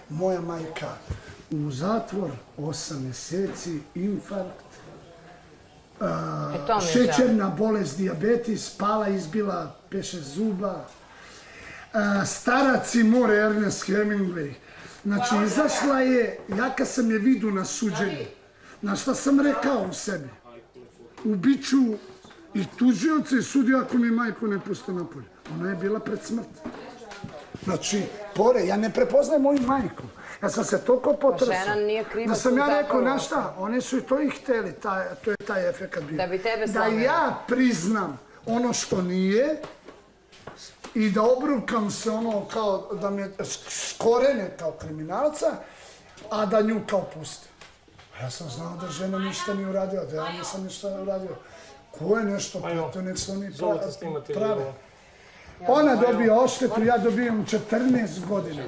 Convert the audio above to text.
moja majka u zatvor, 8 mjeseci, infarkt, šećerna bolest, dijabetes, pala, izbila 5-6 zuba, starac i more, Ernest Hemingway. Znači, izašla je, ja kad sam je vidu na suđenju, na šta sam rekao u sebi? Ubiću i tužioce i sudiju ako mi majku ne puste napolje. Ona je bila pred smrti. Znači, ja ne prepoznajem moju majku. Ja sam se toliko potresao. Žena nije kriva. Da sam ja rekao, znaš šta, one su i to i hteli, to je taj efekat bio. Da bi tebe Da slomila. ja priznam ono što nije i da obrukam se ono kao da me skorene kao kriminalca, a da nju kao pusti. Ja sam znao da žena ništa nije uradila, da ja nisam ništa uradio. Ko je nešto platio, nek se oni prave. Ona dobija odštetu, ja dobijem 14 godina.